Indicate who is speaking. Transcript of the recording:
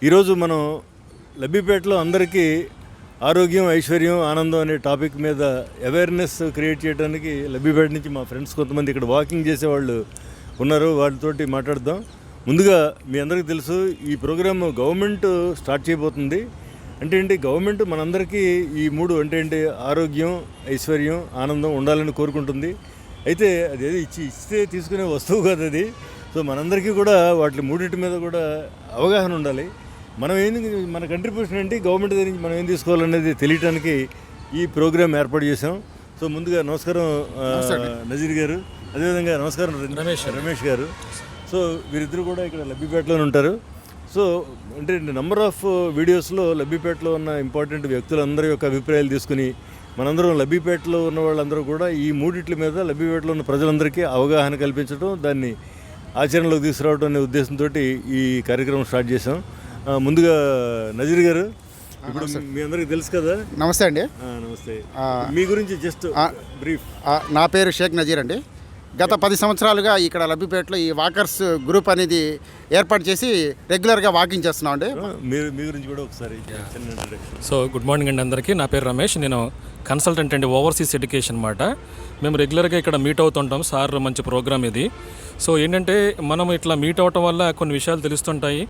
Speaker 1: ఈరోజు మనం లబ్బిపేటలో అందరికీ ఆరోగ్యం, ఐశ్వర్యం, ఆనందం అనే టాపిక్ మీద అవేర్నెస్ క్రియేట్ చేయడానికి లబ్బిపేట నుంచి మా ఫ్రెండ్స్ కొంతమంది ఇక్కడ వాకింగ్ చేసేవాళ్ళు ఉన్నారు. వాళ్ళతోటి మాట్లాడదాం. ముందుగా మీ అందరికీ తెలుసు, ఈ ప్రోగ్రామ్ గవర్నమెంట్ స్టార్ట్ చేయబోతుంది. అంటే ఏంటి, గవర్నమెంట్ మనందరికీ ఈ మూడు అంటే ఏంటి, ఆరోగ్యం, ఐశ్వర్యం, ఆనందం ఉండాలని కోరుకుంటుంది. అయితే అదేదో ఇస్తే తీసుకునే వస్తువు కాదు అది. సో మనందరికీ కూడా వాటి మూడింటి మీద కూడా అవగాహన ఉండాలి. మనం ఏంది, మన కంట్రిబ్యూషన్ ఏంటి, గవర్నమెంట్ దగ్గర నుంచి మనం ఏం తీసుకోవాలనేది తెలియటానికి ఈ ప్రోగ్రామ్ ఏర్పాటు చేసాం. సో ముందుగా నమస్కారం నజీర్ గారు, అదేవిధంగా నమస్కారం రమేష్ గారు. సో వీరిద్దరు కూడా ఇక్కడ లబ్బిపేటలోనే ఉంటారు. సో అంటే నెంబర్ ఆఫ్ వీడియోస్లో లబ్బిపేటలో ఉన్న ఇంపార్టెంట్ వ్యక్తులందరి యొక్క అభిప్రాయాలు తీసుకుని మనందరం లబ్బిపేటలో ఉన్న వాళ్ళందరూ కూడా ఈ మూడిట్ల మీద లబ్బిపేటలో ఉన్న ప్రజలందరికీ అవగాహన కల్పించడం, దాన్ని ఆచరణలోకి తీసుకురావడం అనే ఉద్దేశంతో ఈ కార్యక్రమం స్టార్ట్ చేసాం. ముందుగా నజీర్ గారు, ఇప్పుడు మీ అందరికీ తెలుసు కదా.
Speaker 2: నమస్తే అండి.
Speaker 1: నమస్తే. మీ గురించి జస్ట్ బ్రీఫ్.
Speaker 2: నా పేరు షేక్ నజీర్ అండి. గత 10 సంవత్సరాలుగా ఇక్కడ లబ్బిపేటలో ఈ వాకర్స్ గ్రూప్ అనేది ఏర్పాటు చేసి రెగ్యులర్గా వాకింగ్ చేస్తున్నాం అండి.
Speaker 1: మీ గురించి కూడా ఒకసారి.
Speaker 3: సో గుడ్ మార్నింగ్ అండి అందరికీ. నా పేరు రమేష్, నేను కన్సల్టెంట్ అండి, ఓవర్సీస్ ఎడ్యుకేషన్ అన్నమాట. మేము రెగ్యులర్గా ఇక్కడ మీట్ అవుతుంటాం. సార్ మంచి ప్రోగ్రామ్ ఇది. సో ఏంటంటే మనం ఇట్లా మీట్ అవ్వటం వల్ల కొన్ని విషయాలు తెలుస్తుంటాయి.